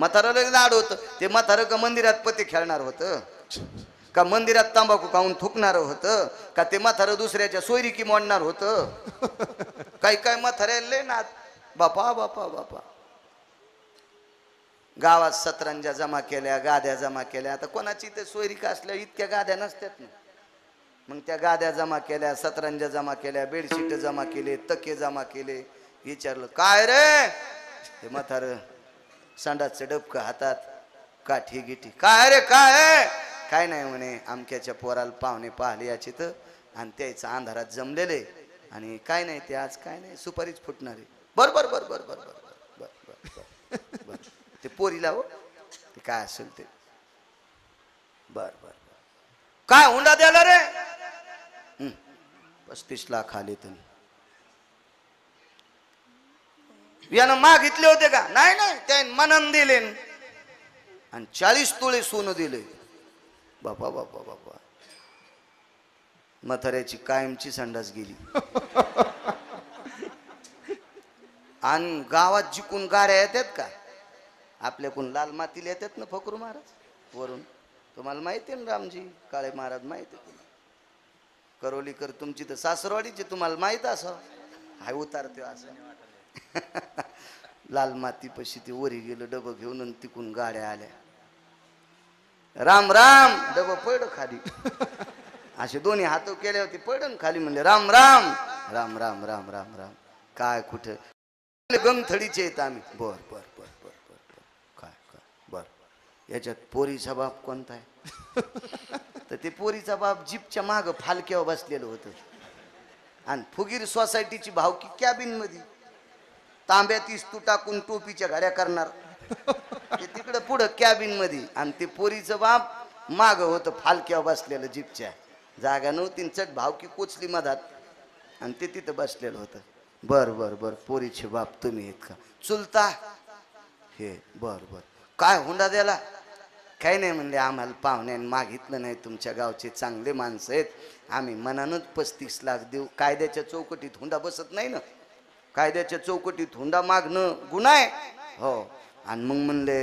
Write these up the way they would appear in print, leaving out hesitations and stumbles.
म्हाताराला लाड होतं. ते म्हातारं का मंदिरात पते खेळणार होतं का मंदिरात तंबाखू खाऊन थुकणार होतं का ते म्हातारं दुसऱ्याच्या सोयरीकी मोडणार होतं. काही काय म्हाताऱ्याला लय नाद. बापा बापा बापा गावात सतरंजा जमा केल्या, गाद्या जमा केल्या. आता कोणाची ते सोयरीका असल्या इतक्या गाद्या नसतात ना. मग त्या गाद्या जमा केल्या, सतरंजा जमा केल्या, बेडशीट जमा केले, तके जमा केले. विचारलं काय रे? ते म्हातार संडासचं डबकं हातात, काठी गिठी. काय रे काय? काय नाही म्हणे, आमक्याच्या पोराला पाहुणे पाहिले याची तर आणि त्याचं अंधारात जमलेले आणि काय नाही ते आज काय नाही सुपारीच फुटणारी. बर बर बर बर बर बर बर बर बर बर ते पोरीला हो ते काय असेल ते. बर बर काय हुंडा द्याला रे? 35 लाख आले तुम्ही. यानं मागितले होते का? नाही नाही त्याने मनन दिले आणि 40 तोळे सोनं दिले. बापा बापा बापा म्हाताऱ्याची कायमची संडास गेली. आणि गावात जिकून गाड्या येतात का? आपल्याकडून लाल मातीला येतात ना फकरू महाराज वरून. तुम्हाला माहिती आहे ना रामजी काळे महाराज माहिती आहे. करोलीकर तुमची तर सासरवाडीची तुम्हाला माहित असं हाय उतारते असं. लाल माती पशी ते वरी गेलं डबं घेऊन आणि तिकून गाड्या आल्या. राम राम डबं पड खाली. असे दोन्ही हात केले होते पडन खाली. म्हणले राम राम राम राम राम राम राम. काय कुठं गंगथडीचे आहेत आम्ही. बर बर बर बर बर बर काय काय बर. याच्यात पोरीचा बाप कोणता आहे? तर ते पोरीचा बाप जीपच्या माग फालक्यावर बसलेलं होतं आणि फुगीर सोसायटीची भावकी कॅबिन मध्ये तांब्यात इस्तू टाकून टोपीच्या घड्या करणार. ते तिकडं पुढं कॅबिन मध्ये आणि ते पोरीचं बाप माग होतं फालक्यावर बसलेलं जीपच्या. जागा नव्हती चट भावकी कोचली मधात आणि ते तिथं बसलेलं होतं. बर बर बर पोरीचे बाप तुम्ही आहेत का? चुलता हे बर बर काय हुंडा द्याला? काही नाही म्हणले आम्हाला पाहुण्याने मागितलं नाही. तुमच्या गावचे चांगले माणसं आहेत आम्ही मनानच 35 लाख देऊ. कायद्याच्या चौकटीत हुंडा बसत नाही ना. कायद्याच्या चौकटीत हुंडा मागणं गुन्हा आहे हो. आणि मग म्हणले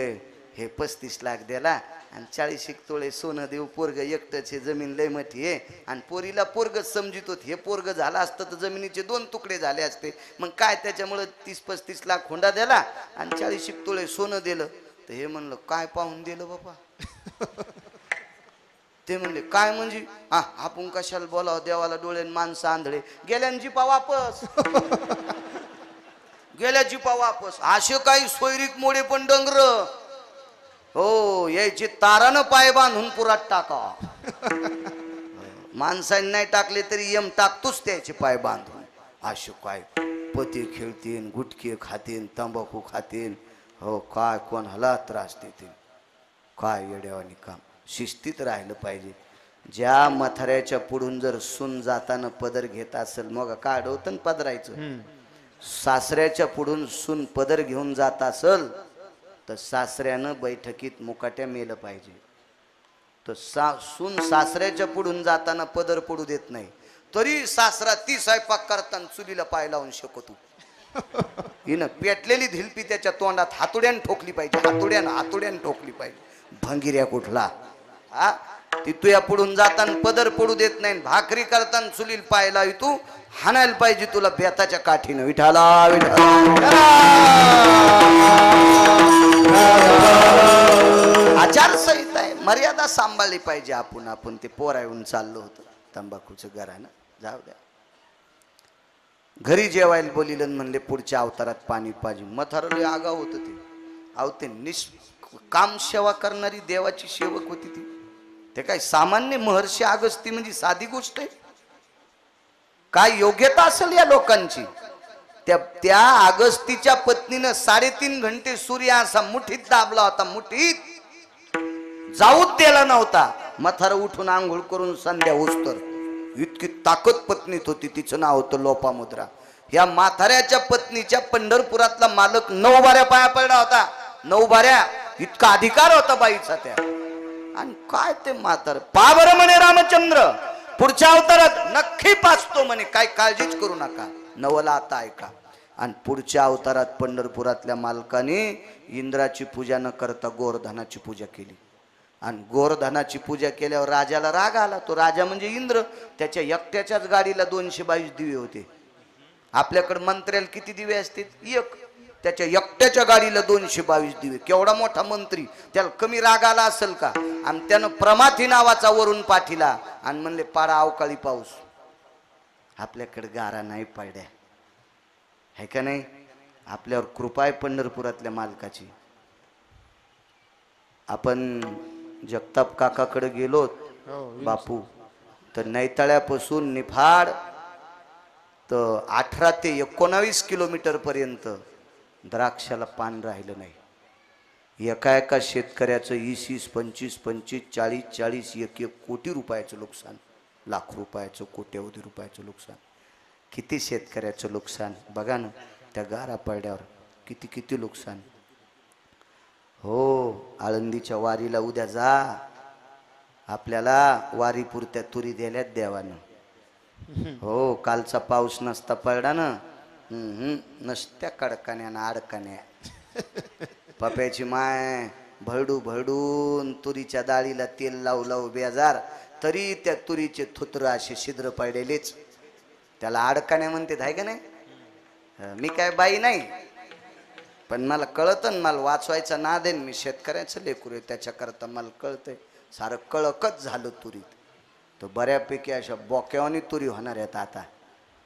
हे 35 लाख द्याला आणि 40 तोळे सोनं देऊ. पोरग एकटंच हे जमीन लय मोठी आहे आणि पोरीला पोरगच समजित होत. हे पोरग झालं असतं तर जमिनीचे 2 तुकडे झाले असते. मग काय त्याच्यामुळं 30-35 लाख हुंडा द्याला आणि 40 तोळे सोनं दिलं. तर हे म्हणलं काय पाहून दिलं बाबा? ते म्हणले काय म्हणजे आपण कशाला बोलावं देवाला डोळ्यान माणसं आंधळे. गेल्या जीपा वापस गेल्या जीपा वापस. असे काही सोयरीक मोडे पण डंगर हो यायचे तारानं पाय बांधून पुरात टाका. माणसाने नाही टाकले तरी यम टाकतोच त्याचे पाय बांधून. असे काय पते खेळतीन, गुटखे खातीन, तंबाखू खातीन हो. काय कोणाला त्रास देतील काय येड्यावानी काम. शिस्तीत राहिलं पाहिजे. ज्या मथाऱ्याच्या पुढून जर सून जाताना पदर घेत असेल मग काय अडवतं पदरायचं. सासऱ्याच्या पुढून सून पदर घेऊन जात असेल तर सासऱ्यानं बैठकीत मुकाट्या मेलं पाहिजे. तर सून सासऱ्याच्या पुढून जाताना पदर पडू देत नाही तरी सासरा ती स्वयंपाक करताना चुलीला पाय लावून शकतो. हिनं पेटलेली धिलपी त्याच्या तोंडात हातोड्यान ठोकली पाहिजे. हातोड्यान ठोकली पाहिजे. भंगिऱ्या कुठला हा ती तुया पुढून जाताना पदर पडू देत नाही. भाकरी करताना चुलील पाय लावी तू हाणायला पाहिजे तुला बेताच्या काठीनं. विठाला आचारसंहिता आहे. मर्यादा सांभाळली पाहिजे. आपण ते पोरा येऊन चाललो होतो तंबाखूचं घरानं जाऊ द्या. घरी जेवायला बोलिलं म्हणले पुढच्या अवतारात पाणी पाहिजे. मथारले आगाव होत ते. अहो ते काम सेवा करणारी देवाची सेवक होती ती. ते काय सामान्य महर्षी अगस्ती म्हणजे साधी गोष्ट आहे? काय योग्यता असेल या लोकांची? त्या अगस्तीच्या पत्नीनं 3.5 घंटे सूर्य असा मुठीत दाबला होता. मुठीत जाऊच दिला नव्हता. मथार उठून आंघोळ करून संध्या उस्तर. इतकी ताकद पत्नीत होती. तिचं नाव होतं लोपामुद्रा. या म्हाताऱ्याच्या पत्नीच्या पंढरपुरातला मालक 9 बाऱ्या पाया पडला होता. 9 बाऱ्या इतका अधिकार होता बाईचा त्या. आणि काय ते म्हातार पा बरं म्हणे रामचंद्र पुढच्या अवतारात नक्की पाचतो म्हणे. काय काळजीच करू नका. नवला आता ऐका. आणि पुढच्या अवतारात पंढरपुरातल्या मालकाने इंद्राची पूजा न करता गोवर्धनाची पूजा केली आणि गोवर्धनाची पूजा केल्यावर राजाला राग आला. तो राजा म्हणजे इंद्र. त्याच्या एकट्याच्याच गाडीला 222 दिवे होते. आपल्याकडे मंत्र्याला किती दिवे असतील? एक. त्याच्या एकट्याच्या गाडीला 222 दिवे. केवढा मोठा मंत्री, त्याला कमी राग आला असेल का? आणि त्यानं प्रमाथी नावाचा वरून पाठीला आणि म्हणले पाडा अवकाळी पाऊस. आपल्याकडे गारा नाही पडल्या, है का नाही? आपल्यावर कृपा आहे पंढरपुरातल्या मालकाची. आपण जगताप काकाकडे गेलो बापू, तर नैताळ्यापासून निफाड तर 18 ते 19 किलोमीटर पर्यंत द्राक्षाला पान राहिलं नाही. एका एका शेतकऱ्याचं 20, 25, 40, 1 कोटी रुपयाचं नुकसान, लाख रुपयाचं, कोट्यवधी रुपयाचं नुकसान. किती शेतकऱ्याचं नुकसान बघा ना. त्या गारा पडल्यावर किती नुकसान. हो, आळंदीच्या वारीला उद्या जा. आपल्याला वारीपुरत्या तुरी दिल्यात देवानं. हो, कालचा पाऊस नसता पडला ना, नसत्या कडकान्या अडकान्या. पप्याची माय भरडू भरडून तुरीच्या डाळीला तेल लावू बेजार, तरी त्या तुरीचे थुत्र असे छिद्र पडलेलेच. त्याला अडकान्या म्हणते, आहे का नाही? मी काय बाई नाही, पण मला कळतं ना, मला वाचवायचा नाद आहे. मी शेतकऱ्याचं लेकरू आहे, त्याच्याकरता मला कळतंय. सारं कळकच झालं तुरीत. तर बऱ्यापैकी अशा बोक्यावानी तुरी होणार आहेत आता.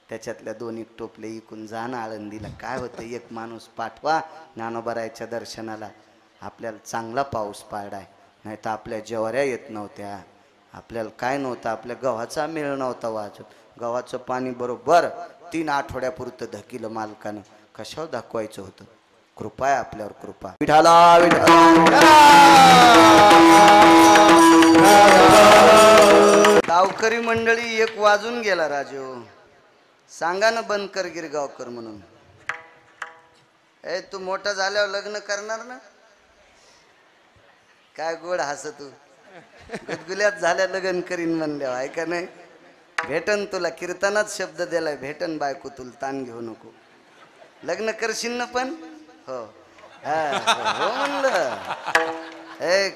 त्याच्यातल्या 2 टोपले इकून जाणं आळंदीला. काय होतं, एक माणूस पाठवा ज्ञानोबारायच्या दर्शनाला. आपल्याला चांगला पाऊस पाडाय, नाही तर आपल्या ज्वाऱ्या येत नव्हत्या. आपल्याला काय नव्हतं, आपल्या गव्हाचा मेळ नव्हता वाजत. गव्हाचं पाणी बरोबर 3 आठवड्यापुरतं धकिलं मालकानं. कशावर दाखवायचं होतं? कृपा आहे आपल्यावर, कृपा. विठाला गावकरी मंडळी 1 वाजून गेला. राजू सांगा ना बंद कर गिरगावकर म्हणून. तू मोठा झाल्यावर लग्न करणार ना? काय गोड हस तू. गुदगुल्यात झाल्या लग्न करीन म्हणल्यावर, आहे का नाही? भेटन तुला, कीर्तनात शब्द दिलाय, भेटन बायको तुला, ताण घेऊ नको. लग्न करशील ना पण? हो हो म्हणलं.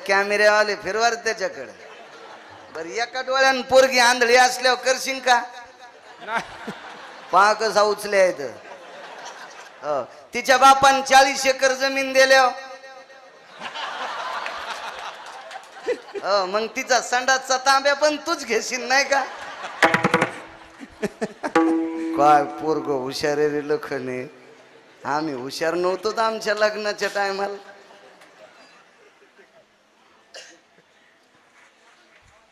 कॅमेऱ्यावाले फिरवार त्याच्याकडे. बरं, एका डोळ्यानं पोरगी आंधळी असल्यावर करशील का? पहा कसा उचले आहेत. हो, तिच्या बापान 40 एकर जमीन दिल्यावर हो, मग तिचा संडासचा तांब्या पण तूच घेशील नाही का? काय पोरग हुशार रे लखने. आम्ही हुशार नव्हतो तर आमच्या लग्नाच्या टायमाला.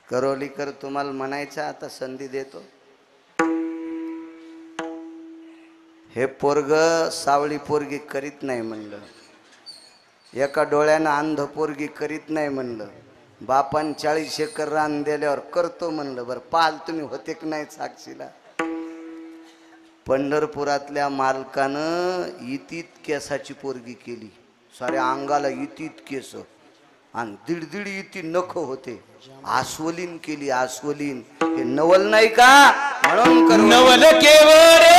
करोलीकर तुम्हाला म्हणायचं, आता संधी देतो. हे पोरग सावळी पोरगी करीत नाही म्हणलं, एका डोळ्यानं अंध पोरगी करीत नाही म्हणलं, बापान 40 एकर रान दिल्यावर करतो म्हणलं. बरं, पाल तुम्ही होते की नाही साक्षीला? पंढरपुरातल्या मालकानं इतीत केसाची पोरगी केली. साऱ्या अंगाला इतीत केस आणि 1.5 इती नख होते. आस्वलीन केली, आस्वलीन. हे नवल नाही का? म्हणून नवल केवळ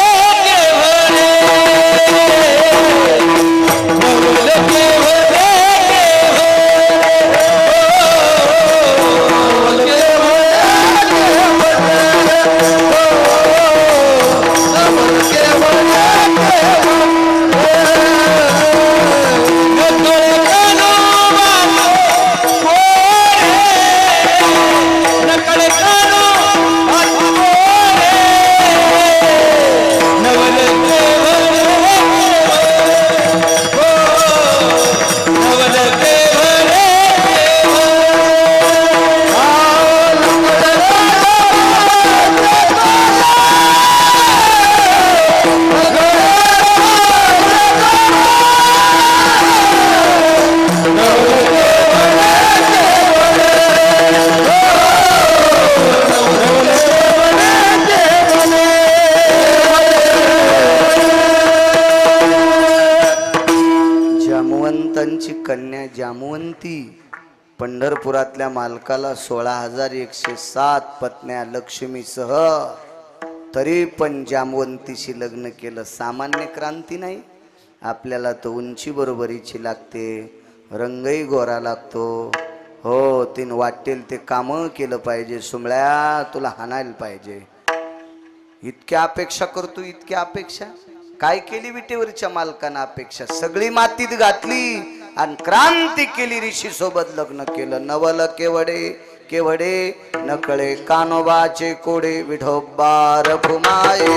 कन्या जामवंती. पंढरपुरातल्या मालकाला 16,107 पत्न्या लक्ष्मीसह. तरी पण जामवंतीशी लग्न केलं. सामान्य क्रांती नाही. आपल्याला तर उंची बरोबरीची लागते, रंगही गोरा लागतो. हो, तीन वाटेल ते कामं केलं पाहिजे. सुमळ्या तुला हाणायला पाहिजे. इतक्या अपेक्षा करतो, इतक्या अपेक्षा काय केली विटेवरच्या मालकानं अपेक्षा? सगळी मातीत घातली आणि क्रांती केली. ऋषी सोबत लग्न केलं. नवल केवडे केवडे नकळे कानोबाचे कोडे विठोबा रखुमाये.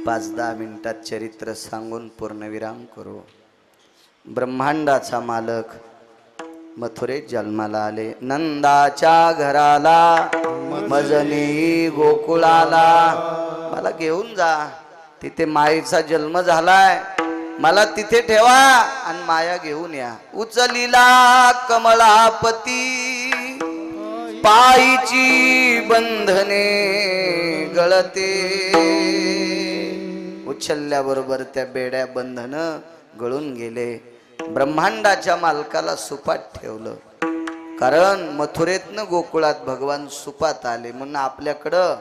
पाच 10 मिनिटात चरित्र सांगून पूर्णविराम करू. ब्रह्मांडाचा मालक मथुरेत जन्माला आले. नंदाच्या घराला मजनी गोकुळाला. मला घेऊन जा, तिथे मायेचा जन्म झालाय. मला तिथे ठेवा आणि माया घेऊन या. उचलीला कमळापती पायीची बंधने गळते. उचलल्याबरोबर त्या बेड्या बंधन गळून गेले. ब्रह्मांडाच्या मालकाला सुपात ठेवलं. कारण मथुरेतनं गोकुळात भगवान सुपात आले. म्हणून आपल्याकडं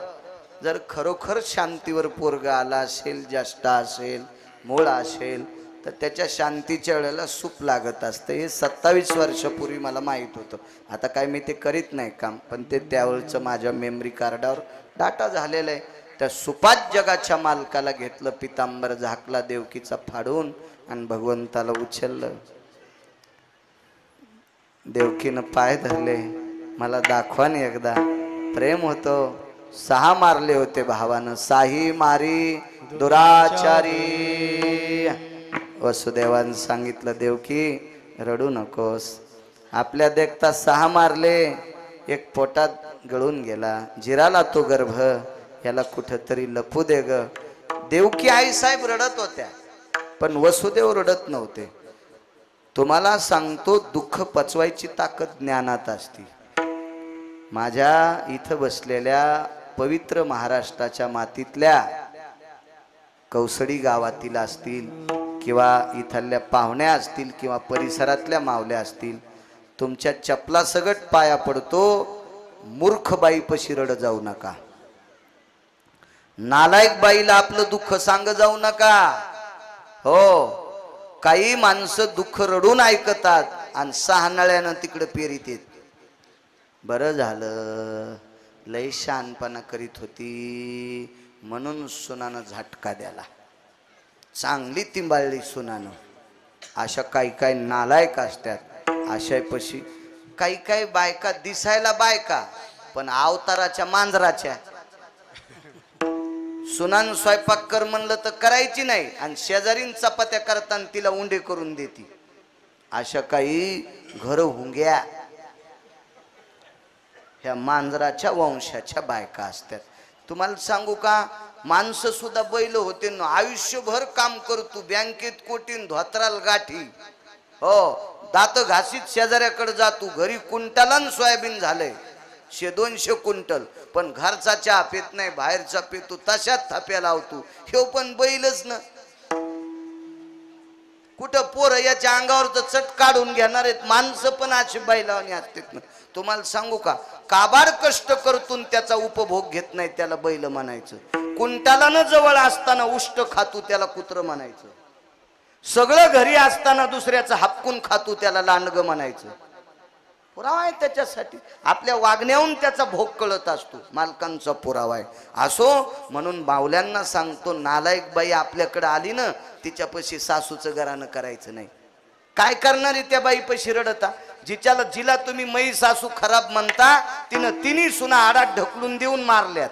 जर खरोखर शांतीवर पोरगा आला असेल, ज्येष्ठा असेल, मूळ असेल, तर त्याच्या शांतीच्या वेळेला सूप लागत असतं. हे 27 वर्षापूर्वी मला माहीत होतं. आता काय मी ते करीत नाही काम, पण ते त्यावेळचं माझ्या मेमरी कार्डावर डाटा झालेला आहे. त्या सुपात जगाच्या मालकाला घेतलं, पितांबर झाकला देवकीचा फाडून आणि भगवंताला उचललं. देवकीनं पाय धरले. मला दाखवा ना एकदा. प्रेम होतो. 6 मारले होते भावानं. साही मारी दुराचारी. वसुदेवानं सांगितलं, देवकी रडू नकोस. आपल्या देखता 6 मारले, एक पोटात गळून गेला. जिराला तो गर्भ, याला कुठंतरी लपू दे ग. देवकी आई साहेब रडत होत्या, पण वसुदेव रडत नव्हते. तुम्हाला सांगतो, दुःख पचवायची ताकद ज्ञानात असते. माझ्या इथं बसलेल्या पवित्र महाराष्ट्राच्या मातीतल्या कौसडी गावातील असतील किंवा इथल्या पाहुण्या असतील किंवा परिसरातल्या मावल्या असतील, तुमच्या चपला सगट पाया पडतो. मूर्ख बाईपाशी रड जाऊ नका. नालायक बाईला आपलं दुःख सांग जाऊ नका. हो, काही माणसं दुःख रडून ऐकतात आणि 6 नळ्यानं तिकडे पेरीत येत. बरं झालं, लय शहाणपणा करीत होती म्हणून सुनानं झटका द्याला. चांगली तिंबाळली सुनानं. अशा काही काही नालायक असतात. अशापशी काही काही बायका दिसायला बायका, पण अवताराच्या मांजराच्या. सुनान स्वयंपाक कर म्हणलं तर करायची नाही आणि शेजारीन चपात्या करताना तिला उंडे करून देती. अशा काही घर हुंग्या ह्या मांजराच्या वंशाच्या बायका असतात. तुम्हाला सांगू का, माणसं सुद्धा बैल होते ना. आयुष्यभर काम करतो, बँकेत कोटीन धोत्राल गाठी. हो, दात घासीत शेजाऱ्याकडे जातो. घरी कुंटलान सोयाबीन झालंय, 100-200 क्विंटल, पण घरचा चहा पेत नाही, बाहेरचा पेतो. तशात थाप्या लावतो. हे पण बैलच ना. कुठं पोरं याच्या अंगावर तर चट काढून घेणार आहेत. माणसं पण अशी बैलावानी असतात ना. तुम्हाला सांगू का, काबाड कष्ट करतून त्याचा उपभोग घेत नाही त्याला बैल म्हणायचं. कुंटाला न जवळ असताना उष्ट खातू त्याला कुत्र म्हणायचं. सगळं घरी असताना दुसऱ्याचं हापकून खातू त्याला लांडग म्हणायचं. पुरावा आहे त्याच्यासाठी. आपल्या वागण्याहून त्याचा भोग कळत असतो. मालकांचा पुरावा आहे. असो, म्हणून बावल्यांना सांगतो, नालायक बाई आपल्याकडे आली ना, तिच्यापाशी सासूचं घरानं करायचं नाही. काय करणारी त्या बाईपाशी रडता? जिला तुम्ही मै सासू खराब म्हणता, तिने सुना आडात ढकलून देऊन मारल्यात.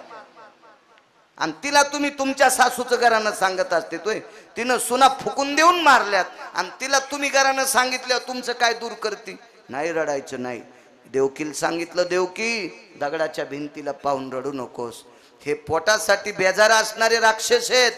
आणि तिला तुम्ही तुमच्या सासूचं घरानं सांगत असते. तोय तिनं सुना फुकून देऊन मारल्यात आणि तिला तुम्ही घरानं सांगितलं तुमचं काय दूर करते? नाही, रडायचं नाही. देवकीला सांगितलं, देवकी दगडाच्या भिंतीला पाहून रडू नकोस. हे पोटासाठी बेजार असणारे राक्षस आहेत.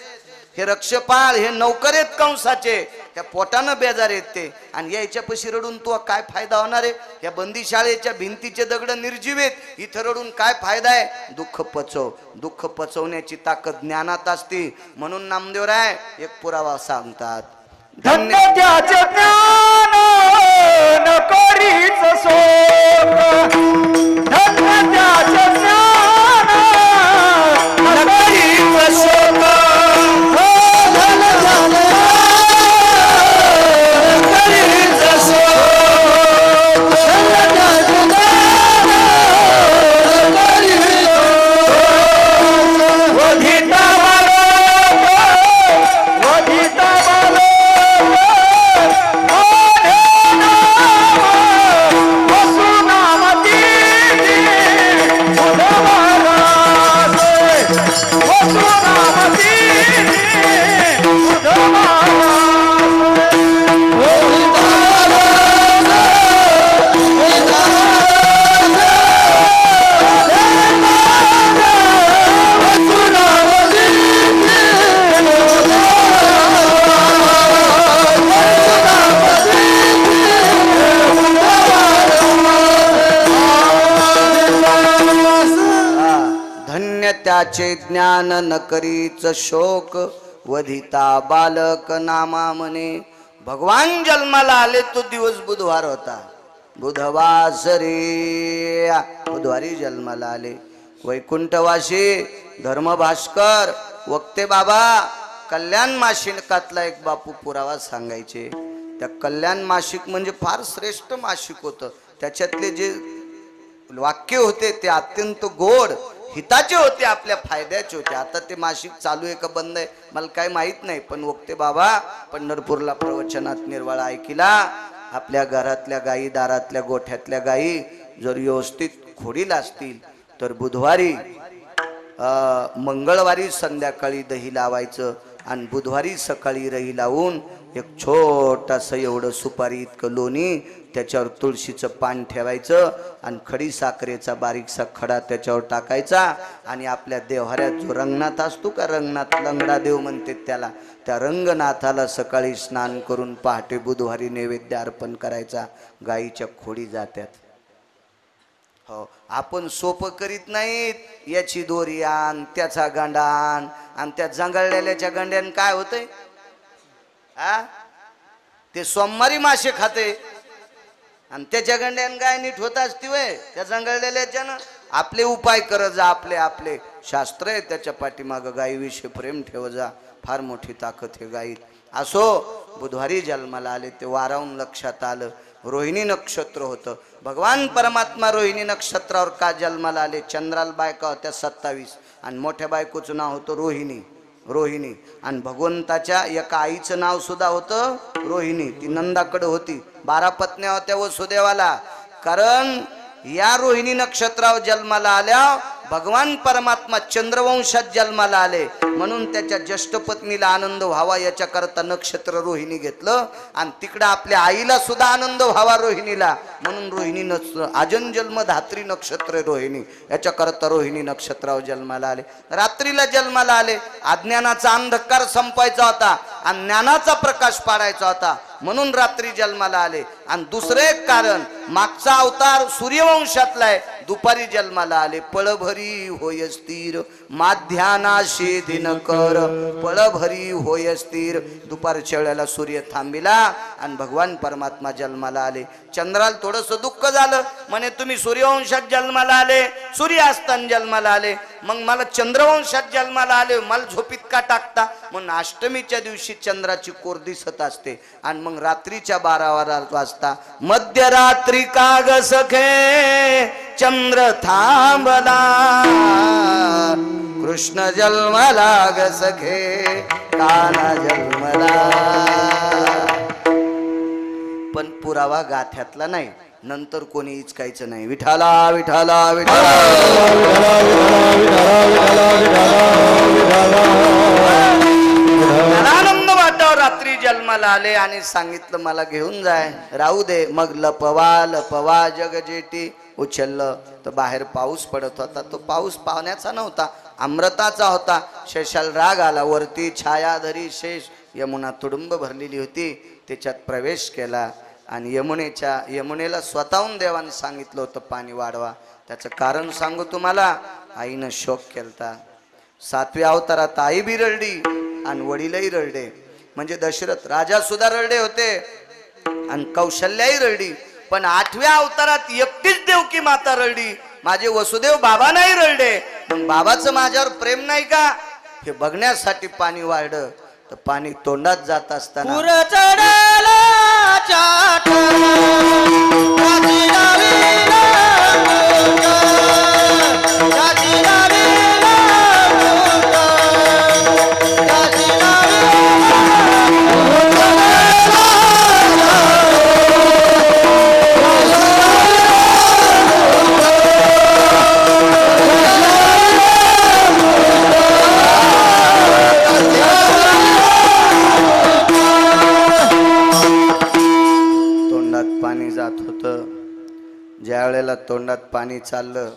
हे रक्षपाळ, हे नौकर आहेत कंसाचे. त्या पोटानं बेजार आहेत ते, आणि यायच्यापाशी रडून तो काय फायदा होणार आहे? या बंदी शाळेच्या भिंतीचे दगड निर्जीव आहेत, इथं रडून काय फायदा आहे? दुःख पचव. दुःख पचवण्याची ताकद ज्ञानात असते. म्हणून नामदेवराय एक पुरावा सांगतात, धन्य त्याचे ज्ञान न करीच शोक, धन्य त्याचे ज्ञान न करीच शोक, धन धन करीच शोक, धन्य त्याचे ज्ञान न करीच शोक, वधिता बालक, वधिता बालक, त्याचे ज्ञान न करीच शोक, वधिता बालक नामा म्हणे. भगवान जन्माला आले तो दिवस बुधवार होता. बुधवास रे, बुधवारी जन्माला आले. वैकुंठवासी धर्मभास्कर वक्ते बाबा कल्याण मासिकातला एक बापू पुरावा सांगायचे. त्या कल्याण मासिक म्हणजे फार श्रेष्ठ मासिक होतं. त्याच्यातले जे वाक्य होते ते अत्यंत गोड हिताचे होते, आपल्या फायद्याचे होते. आता ते मासिक चालू आहे का बंद आहे मला काही माहित नाही, पण वक्ते बाबा पंढरपूरला प्रवचनात निर्वाळा ऐकिला. आपल्या घरातल्या गायी, दारातल्या गोठ्यातल्या गायी जर व्यवस्थित खोडीला असतील तर बुधवारी मंगळवारी संध्याकाळी दही लावायचं, आणि बुधवारी सकाळी रही लावून एक छोटासा एवढं सुपारी इतकं लोणी, त्याच्यावर तुळशीचं पान ठेवायचं, आणि खडी साखरेचा बारीकसा खडा त्याच्यावर टाकायचा, आणि आपल्या देव्हाऱ्यात जो रंगनाथ असतो का, रंगनाथ लंगडा देव म्हणते त्याला, त्या रंगनाथाला सकाळी स्नान करून पहाटे बुधवारी नैवेद्य अर्पण करायचा. गाईच्या खोडी जात्यात. हो, आपण सोपं करीत नाहीत. याची दोरी आण, त्याचा गांडा आण, आणि त्या जंगळलेल्याच्या गंड्यान काय होतंय? ते सोमवारी मासे खाते, आणि त्याच्या गंड्यान गाय नीट होत असती वय त्या जंगळलेल्याच्या ना. आपले उपाय करत जा, आपले आपले शास्त्र आहे त्याच्या पाठीमागं. गायीविषयी प्रेम ठेव जा, फार मोठी ताकद हे गायीत. असो, बुधवारी जन्माला आले ते वारावून लक्षात आलं रोहिणी नक्षत्र होतं. भगवान परमात्मा रोहिणी नक्षत्रावर का जन्माला आले? चंद्राला बायका होत्या 27, आणि मोठ्या बायकोचं नाव होतं रोहिणी. रोहिणी, आणि भगवंताच्या एका आईचं नाव सुद्धा होतं रोहिणी. ती नंदाकडे होती. 12 पत्न्या होत्या वसुदेवाला. कारण या रोहिणी नक्षत्रावर जन्माला आल्या भगवान परमात्मा चंद्रवंशात जन्माला आले, म्हणून त्याच्या ज्येष्ठ पत्नीला आनंद व्हावा याच्याकरता नक्षत्र रोहिणी घेतलं, आणि तिकडं आपल्या आईला सुद्धा आनंद व्हावा रोहिणीला, म्हणून रोहिणी नक्षत्र आजन जन्म धात्री नक्षत्र रोहिणी, याच्याकरता रोहिणी नक्षत्रावर जन्माला आले. रात्रीला जन्माला आले. अज्ञानाचा अंधकार संपायचा होता आणि ज्ञानाचा प्रकाश पाडायचा होता, म्हणून रात्री जन्माला आले. आणि दुसरे एक कारण, मागचा अवतार सूर्यवंशातला आहे, दुपारी जन्माला आले. पळभरी होय स्थिर माध्यानाशी दिनकर, पळभरी होय स्थिर. दुपारच्या वेळेला सूर्य थांबिला आणि भगवान परमात्मा जन्माला आले. चंद्राला थोडंसं दुःख झालं, म्हणे तुम्ही सूर्यवंशात जन्माला आले, सूर्यास्तान जन्माला आले, मग मला चंद्रवंशात जन्माला आले, मला झोपीत का टाकता? म्हणून अष्टमीच्या दिवशी चंद्राची कोर दिसत असते, आणि मग रात्रीच्या 12 वाजता मध्यरात्री काग सखे चंद्र थांबला, कृष्ण जन्मला ग सखे काना जन्मला. पण पुरावा गाथ्यातला नाही, नंतर कोणी इचकायचं नाही. विठाला विठाला विठाला आनंद वाटावर रात्री जन्माला आले आणि सांगितलं मला घेऊन जाय, राहू दे. मग लपवा लपवा जग जेटी उचललं तर बाहेर पाऊस पडत होता. तो पाऊस पावण्याचा नव्हता, अमृताचा होता. शेषाल राग आला, वरती छायाधरी शेष यमुना तुडुंब भरलेली होती, त्याच्यात प्रवेश केला आणि यमुनेला स्वतःहून देवाने सांगितलं होतं पाणी वाढवा. त्याचं कारण सांगू तुम्हाला. आईनं शोक केलता. 7व्या अवतारात आई बी रडली आणि वडीलही रडले. म्हणजे दशरथ राजा सुद्धा रडले होते आणि कौशल्याही रडली. पण 8व्या अवतारात एकटीच देवकी माता रडली. माझे वसुदेव बाबा नाही रडले. मग बाबाचं माझ्यावर प्रेम नाही का हे बघण्यासाठी पाणी वाढलं. तर पाणी तोंडात जात असताना ज्या वेळेला तोंडात पाणी चाललं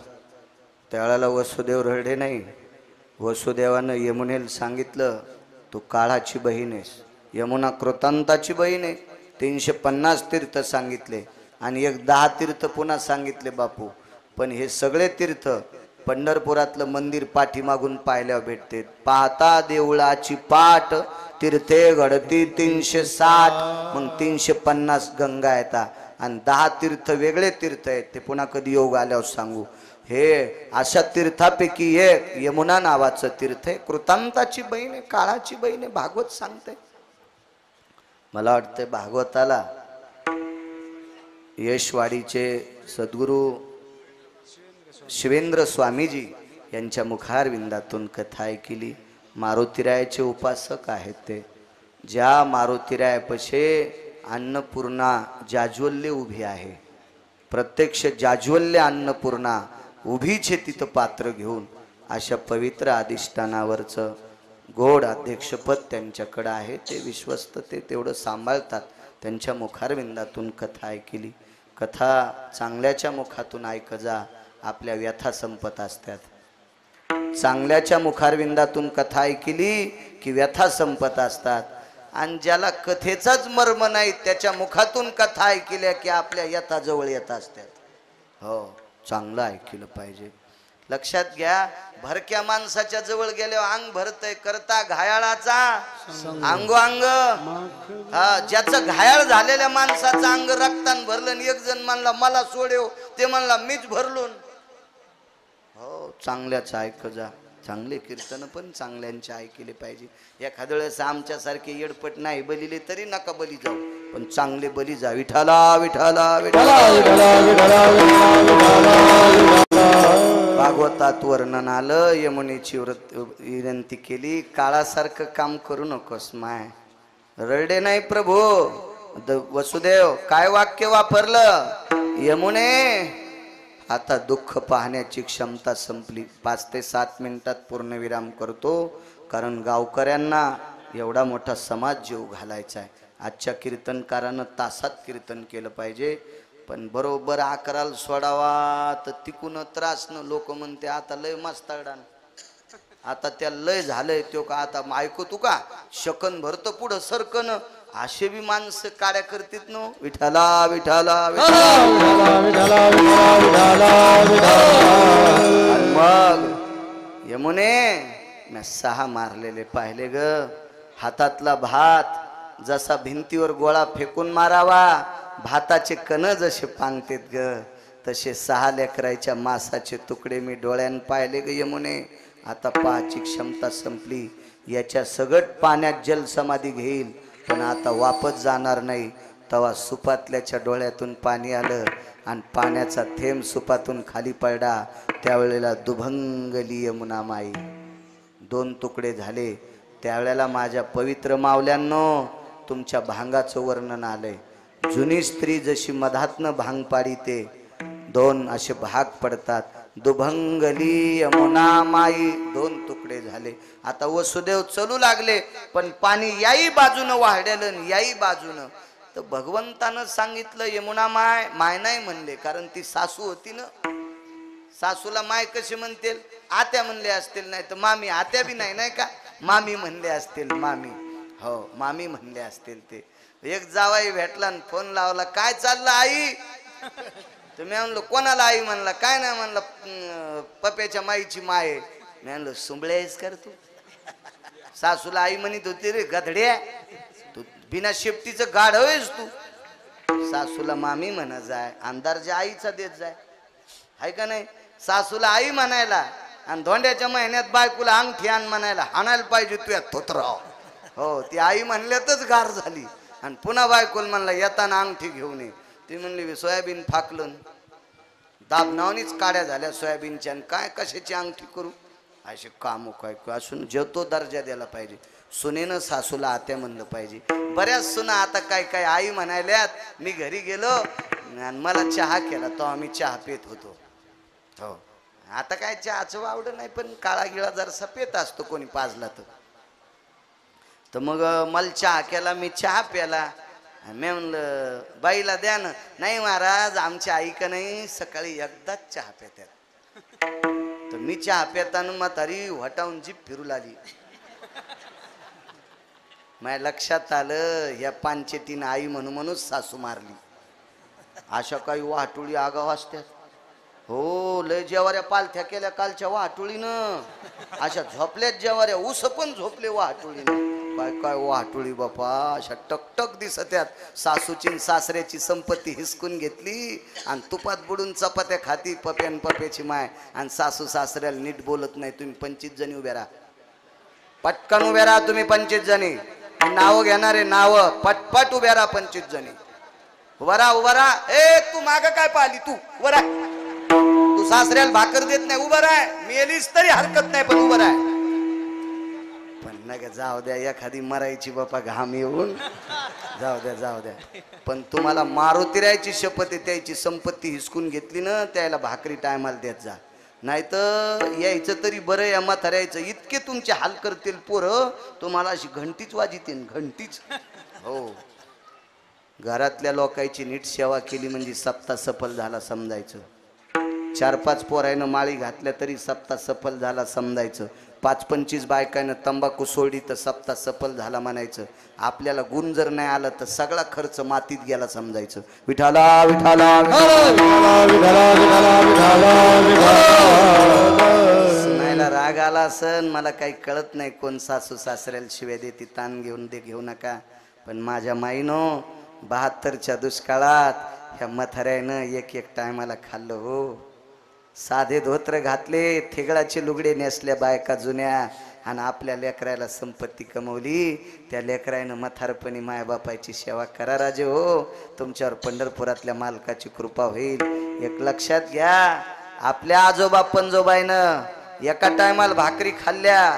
त्यावेळेला वसुदेव रडले नाही. वसुदेवानं यमुनेला सांगितलं, तू काळाची बहीण आहेस. यमुना कृतांताची बहीण आहे. 350 तीर्थ सांगितले आणि 10 तीर्थ पुन्हा सांगितले बापू. पण हे सगळे तीर्थ पंढरपुरातलं मंदिर पाठीमागून पाहिल्यावर भेटते. पाहता देवळाची पाठ तीर्थे घडती 360. मग 350 गंगा येतात आणि 10 तीर्थ वेगळे तीर्थ आहेत. ते पुन्हा कधी योग आल्यावर सांगू. हे अशा तीर्थापैकी एक यमुना नावाचं तीर्थ आहे. कृतांताची बहीण आहे, काळाची बहीण आहे. भागवत सांगते. मला वाटतं भागवताला यशवाडीचे सद्गुरू शिवेंद्र स्वामीजी यांच्या मुखारविंदातून कथा ऐकली. मारुतीरायाचे उपासक आहेत ते. ज्या मारुतीरायापाशी अन्नपूर्णा जाज्वल्य उभी आहे, प्रत्यक्ष जाज्वल्य अन्नपूर्णा उभीच आहे तिथं पात्र घेऊन. अशा पवित्र अधिष्ठानावरचं गोड अध्यक्षपद त्यांच्याकडं आहे. ते विश्वस्त ते तेवढं सांभाळतात. त्यांच्या मुखारविंदातून कथा ऐकली. कथा चांगल्याच्या मुखातून ऐक जा, आपल्या व्यथा संपत असतात. चांगल्याच्या मुखारविंदातून कथा ऐकली की व्यथा संपत असतात. आणि ज्याला कथेचाच मर्म नाही त्याच्या मुखातून कथा ऐकल्या की आपल्या यथा जवळ येत असतात. हो, चांगलं ऐकलं पाहिजे. लक्षात घ्या, भरक्या माणसाच्या जवळ गेल्यावर अंग भरतय. करता घायाळाचा अंग हा, ज्याचं घायाळ झालेल्या माणसाचं अंग रक्तान भरलं. एक जण म्हणला मला सोडेव, ते म्हणला मीच भरलो. हो, चांगल्याच ऐक जा. चांगले कीर्तन पण चांगल्यांचे ऐकले पाहिजे. एखाद्या वेळेस आमच्यासारखे येडपट नाही बलिले तरी नका बली जाऊ, पण चांगले बली जा. विठाला विठाला विठाला. भागवतात वर्णन आलं. यमुनेची विनंती केली, काळासारखं काम करू नकोस माय. रडे नाही प्रभू. वसुदेव काय वाक्य वापरलं? यमुने आता दुःख पाहण्याची क्षमता संपली. 5 ते 7 मिनिटात पूर्णविराम करतो, कारण गावकऱ्यांना एवढा मोठा समाज जीव घालायचा आहे. आजच्या कीर्तनकारानं तासात कीर्तन केलं पाहिजे, पण बरोबर 11ला सोडावा तर तिकून त्रास न. लोक म्हणते आता लय मस्ताडान, आता त्या लय झालंय तो का आता ऐकू तू का शकन भरतं पुढं सरकन. असे बी माणसं कार्य करतात न. विठाला विठाला मग यमुने मी 6 मारलेले पाहिले ग. हातातला भात जसा भिंतीवर गोळा फेकून मारावा, भाताचे कण जसे पांगतेत ग, तसे 6 लेकरायच्या मासाचे तुकडे मी डोळ्यान पाहिले ग यमुने. आता पाहायची क्षमता संपली. याच्या सगट पाण्यात जलसमाधी घेईल, पण आता वापस जाणार नाही. तवा सुपातल्याच्या डोळ्यातून पाणी आलं आणि पाण्याचा थेंब सुपातून खाली पडला. त्यावेळेला दुभंगली यमुना माई. 2 तुकडे झाले. त्यावेळेला माझ्या पवित्र मावल्यांनो तुमच्या भांगाचं वर्णन आलंय. जुनी स्त्री जशी मधातनं भांग पाडीते, 2 असे भाग पडतात. दुभंगली यमुना माई. 2 तुकडे झाले. आता वसुदेव चलू लागले, पण पाणी याही बाजूनं वाढलेलं याही बाजूनं. तर भगवंतानं सांगितलं यमुना माय. माय नाही म्हणले, कारण ती सासू होती ना. सासूला माय कशी म्हणतील? आत्या म्हणले असतील, नाही तर मामी. आत्या बी नाही, नाही का, मामी म्हणले असतील, मामी. हो मामी म्हणले असतील ते. एक जावाई भेटला आणि फोन लावला, काय चाललं आई? तुम्ही म्हणलो कोणाला आई म्हणला? काय नाही म्हणलं, पप्याच्या माईची माय. मी म्हणलो सुंबळे आहेस कर तू? सासूला आई म्हणत होती रे गधड्या, तू बिना शेपटीचं गाढव आहेस तू. सासूला मामी म्हणत जाय, अंधार जे आईचा देत जाय, आहे का नाही? सासूला आई म्हणायला आणि धोंड्याच्या महिन्यात बायकोला अंगठी आण म्हणायला हाणायला पाहिजे तू या थोतराव. हो ती आई म्हणल्यातच गार झाली आणि पुन्हा बायकोला म्हणला येताना अंगठी घेऊन ये. ती म्हणली सोयाबीन फाकलं, दाबनावनीच काड्या झाल्या सोयाबीनच्या, काय कशाची अंगठी करू? असे काम काय असून जो तो दर्जा द्यायला पाहिजे. सुनेनं सासूला आत्या म्हणलं पाहिजे. बऱ्याच सुना आता काय काय आई म्हणायल्यात. मी घरी गेलो आणि मला चहा केला, तो आम्ही चहा पित होतो. हो आता काय चहाचं वावडं नाही, पण काळा गिळा जरासा पेत असतो कोणी पाजला तर मग मला चहा केला, मी चहा प्याला. मी म्हणलं बाईला द्या ना. नाही महाराज आमच्या आई का नाही सकाळी एकदाच चहा पितात. तर मी चहा पिताना म्हातारी वटावून जीप फिरू लागली. माझ्या लक्षात आलं ह्या पांचेतीन आई म्हणूनच सासू मारली. अशा काही वाटोळी आगाव असतात. हो लय जेवाऱ्या पालथ्या केल्या कालच्या वाटोळीनं, अशा झोपल्यात जेवाऱ्या, ऊस पण झोपले वाटोळीनं. काय काय वाटोळी बापा, अशा टकटक दिसत्यात. सासूची सासऱ्याची संपत्ती हिसकून घेतली आणि तुपात बुडून चपात्या खाती पप्यान पप्याची माय, आणि सासू सासऱ्याला नीट बोलत नाही. तुम्ही 25 जणी उभ्या राहा, पटकन उभ्या राहा तुम्ही 25 जणी. नावं घेणारे नाव पटपट उभ्या राहा 25 जणी. उभा राहा उभा राहा. ए तू माग काय पाहिली, तू उभा राहा. तू सासऱ्याला भाकर देत नाही, उभा राहा. मेलीस तरी हरकत नाही पण उभा राहा. पण नका जाऊ द्या, एखादी मरायची बापा घाम येऊन जाऊ द्या जाऊ द्या. पण तुम्हाला मारुतीरायची शपथ आहे, त्याची संपत्ती हिसकून घेतली ना त्याला भाकरी टायमाला देत जा. नाही तर यायचं तरी बरं, या म्हाताऱ्याचं इतके तुमचे हाल करतील पोरं, तुम्हाला अशी घंटीच वाजितील घंटीच. हो घरातल्या लोकांची नीट सेवा केली म्हणजे सप्ताह सफल झाला समजायचं. 4-5 पोरायनं माळी घातल्या तरी सप्ताह सफल झाला समजायचं. 5-25 बायकानं तंबाखू सोडली तर सप्ताह सफल झाला म्हणायचं. आपल्याला गुण जर नाही आलं तर सगळा खर्च मातीत गेला समजायचं. विठाला विठाला सुनायला राग आला असन, मला काही कळत नाही कोण सासू सासऱ्याला शिव्या देते, ताण घेऊन दे घेऊ नका. पण माझ्या माईनो 72च्या दुष्काळात ह्या म्हाताऱ्यानं एक टायमाला खाल्लं हो. साधे धोत्र घातले, ठेगळाचे लुगडे नेसल्या बायका जुन्या, आणि आपल्या लेकरायला संपत्ती कमवली. त्या लेकरायनं म्हातारपणी मायबापाची सेवा करा राजे हो. तुमच्यावर पंढरपुरातल्या मालकाची कृपा होईल. एक लक्षात घ्या, आपल्या आजोबा पंजोबाईनं एका टायमाला भाकरी खाल्ल्या,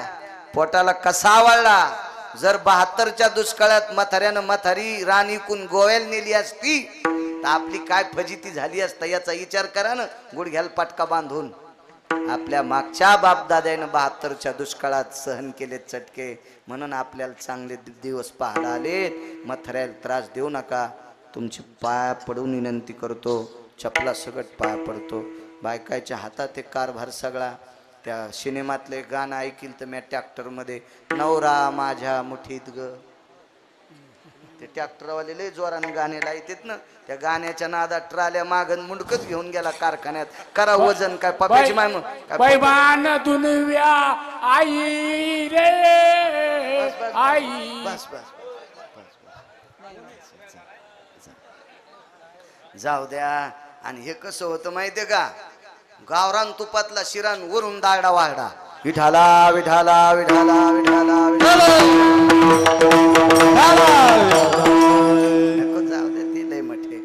पोटाला कसा आवळला. जर 72च्या दुष्काळात म्हाताऱ्यानं म्हातारी राणीकून गोव्याला नेली असती तर आपली काय फजिती झाली असता याचा विचार करा ना. गुडघ्याला पटका बांधून आपल्या मागच्या बापदाद्यानं 72च्या दुष्काळात सहन केले चटके, म्हणून आपल्याला चांगले दिवस पाहायला आले. म्हाताऱ्याला त्रास देऊ नका. तुमची पाया पडून विनंती करतो, चपला सगट पाया पडतो. बायकाच्या हातात एक कारभार सगळा. त्या सिनेमातले गाणं ऐकील तर मी ट्रॅक्टरमध्ये, नवरा माझ्या मुठीत ग, ते ट्रॅक्टरवाले लय जोरानं गाणे लायतेत ना. त्या गाण्याच्या नादात ट्राल्या मागन मुंडकच घेऊन गेला कारखान्यात. करा वजन काय पप्याची माय बैमान दुनिया आई रे आई. बस बस जाऊ द्या. आणि हे कसं होतं माहितीये का, गावरान तुपातला शिरान वरून दाडा वाढा. विठाला विठाला विठाला विठाला विठाला. जाऊ दे ते लय मोठे.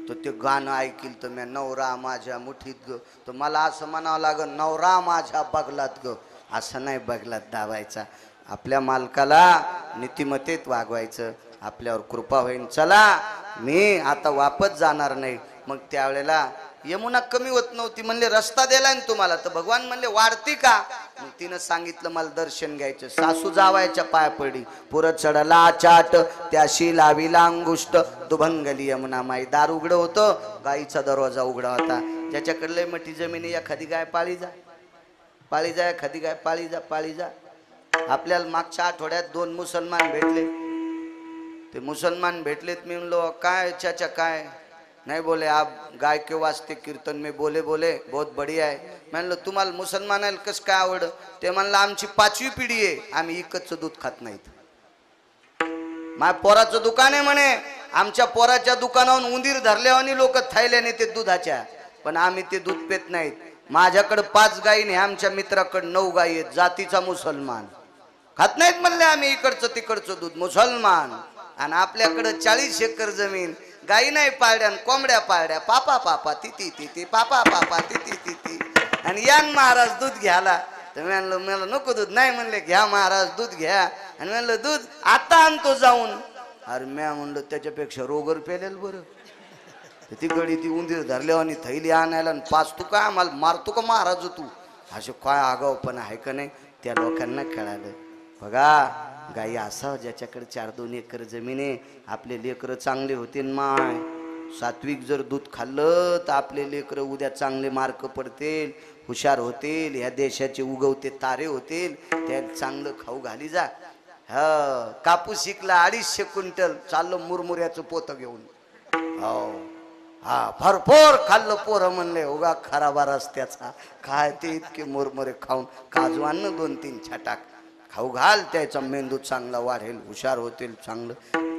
तो ते गाणं ऐकील तर मी नवरा माझ्या मुठीत ग, तर मला असं म्हणावं लागल नवरा माझ्या बगलात ग. असं नाही बगलात दाबायचा. आपल्या मालकाला नीतिमतेत वागवायचं, आपल्यावर कृपा होईल. चला मी आता वापस जाणार नाही. मग त्यावेळेला यमुना कमी होत नव्हती, म्हणले रस्ता दिलाय ना तुम्हाला, तर भगवान म्हणले वाढती का. मग तिनं सांगितलं मला दर्शन घ्यायचं. सासू जावायच्या पाया पडी, पुरत चढला चाट त्याशी लाविला अंगुष्ट, दुभंगली यमुना माई. दार उघडं होतं, गाईचा दरवाजा उघडा होता. ज्याच्याकडे लय मोठी जमिनी, एखादी गाय पाळी जा एखादी गाय पाळी जा. आपल्याला मागच्या आठवड्यात 2 मुसलमान भेटले. ते मुसलमान भेटलेत. मी म्हणलो काय चाचा काय? नहीं बोले आप गाय के वास्ते कीर्तन में बोले बोले बहुत बढ़िया है. म्हणलं तुम्हाला मुसलमानाला कसं काय आवड? ते म्हणलं आमची 5वी पिढी आहे, आम्ही इकतचं दूध खात नाहीत. माझ्या पोराचं दुकान आहे म्हणे, आमच्या पोराच्या दुकानावरून उंदीर धरल्यावानी लोक थैल्याने ते दुधाच्या, पण आम्ही ते दूध पेत नाहीत. माझ्याकडे 5 गायी नाही, आमच्या मित्राकडे 9 गायी आहेत. जातीचा मुसलमान, खात नाहीत म्हणले आम्ही इकडचं तिकडचं दूध, मुसलमान. आणि आपल्याकडे 40 एकर जमीन, गाई नाही पाळड्या, कोंबड्या पाळड्या, पापा पापा तिती तिती, पापा पापा तिती तिती. आणि यान महाराज दूध घ्यायला. तर म्हणलं मला नको दूध. नाही म्हणले घ्या महाराज दूध घ्या. आणि म्हणलं दूध आता आणतो जाऊन. अरे म्या म्हणलं त्याच्यापेक्षा रोगर पेलेल बरं. ती गडी ती उंदीर धरल्यावानी थैली आणायला, आणि 5 तू काय आम्हाला मारतो का महाराज तू? असे काय आगाव पण आहे का नाही, त्या लोकांना कळालं. बघा गाई असा ज्याच्याकडे 4-2 एकर जमीन आहे, आपले लेकरं चांगले होते. माय सात्विक जर दूध खाल्लं तर आपले लेकरं उद्या चांगले मार्क पडतील, हुशार होतील, ह्या देशाचे उगवते तारे होतील. त्याला चांगलं खाऊ घाली जा. हा कापूस शिकला 250 क्विंटल, चाललो मुरमुऱ्याचं पोतं घेऊन. हो हा भरपूर खाल्लं. पोरं म्हणले उगा खराबा रस्त्याचा काय ते इतके मुरमुरे खाऊन. काजू आण 2-3 छटाक खाऊ घाल, त्याचा मेंदू चांगला वाढेल, हुशार होतील चांगलं.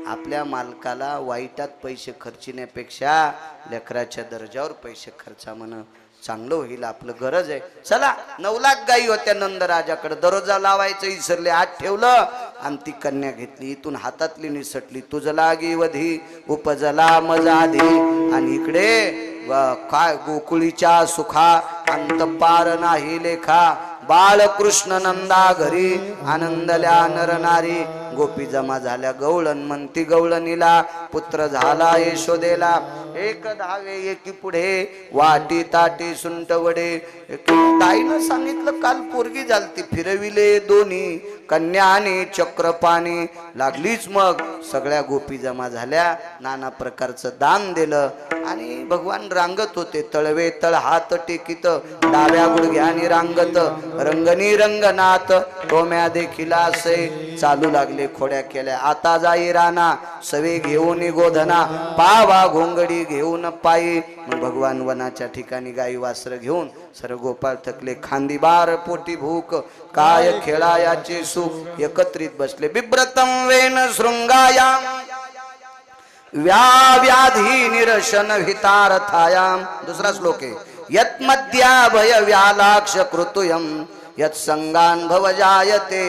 आपल्या मालकाला वाईटात पैसे खर्चण्यापेक्षा लेकराच्या दर्जावर पैसे खर्चा म्हण, चांगलं होईल, आपलं गरज आहे. चला 9 लाख गायी होत्या नंदराजाकडे, दरोजा लावायचं विसरले, आत ठेवलं आणि ती कन्या घेतली. इथून हातातली निसटली. तुझ लागी वधी उपजला मजाधी. आणि इकडे काय गोकुळीच्या सुखा अंत पार नाही लेखा. बाळकृष्ण नंदा घरी आनंदल्या नरनारी. गोपी जमा झाल्या गवळण म्हणती गवळणीला, पुत्र झाला यशोदेला. एक धावे एकी पुढे वाटी ताटी सुंट वडे. ताईनं सांगितलं काल पोरगी झालती, फिरविले दोन्ही कन्या आणि चक्रपाणी. लागलीच मग सगळ्या गोपी जमा झाल्या, नाना प्रकारचं दान दिलं. आणि भगवान रांगत होते, तळवे तळ हात टेकित, डाव्या गुडघ्यानी रांगत. रंगनी रंगनाथ टोम्या देखील असे, चालू लागले खोड्या केल्या. आता जाई राणा सवे घेऊन गोधना, पावा घोंगडी घेऊन पायी. मग भगवान वनाच्या ठिकाणी गाई वासर घेऊन सर गोपाळ थकले. खांदी बार पोटी भूक, काय खेळायाचे सुख. एकत्रित बसले. बिभ्रतम वेन शृंगायाम व्याधी निरशन हितार्थायाम. दुसरा श्लोक आहे. यत मध्याभय व्यालाक्ष कृतुयम यत संगान भव जायते.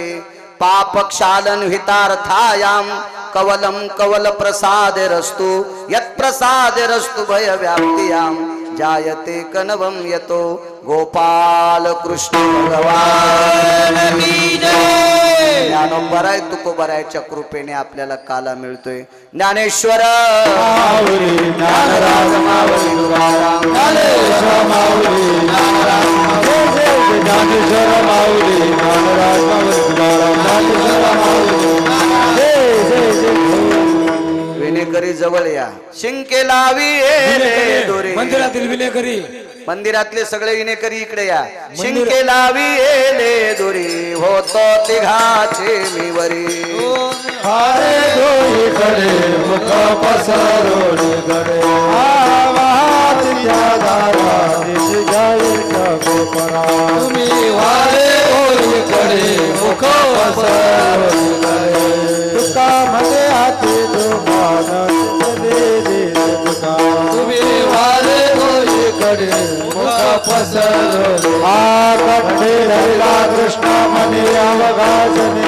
पाप क्षालन हितार्थायाम कवलम कवल प्रसाद रस्तु. यत प्रसाद रस्तु भय व्याप्तियाम जायते कनवम यतो. गोपाल कृष्ण भगवान की जय. ज्ञानोबराय तुकोबरायच्या कृपेने आपल्याला काला मिळतोय. ज्ञानेश्वर माऊली, ज्ञानराज माऊली, तुकाराम ज्ञानेश्वर माऊली, ज्ञानराज माऊली, ज्ञानेश्वर माऊली, ज्ञानराज माऊली, तुकाराम ज्ञानेश्वर माऊली. जय जय जय. विनेकरी जवळ या. शिंके लावी दोरे. मंदिरातील विनेकरी, मंदिरातले सगळे विनेकरी इकडे या. शिंके लावी एले दोरी होतो तिघाचे मी वरी. हारे दोरी कडे मुख पसरोडी कडे. आवाज दारा दिस जाई गोपरा. तुम्ही वारे दोरी कडे मुख पसरोडी कडे. तुका मध्ये हाती दुमान दे दे तुका. तुम्ही वारे दोरी कडे मुख पसरोडी. आ कडे कृष्ण मनी अवघाजने.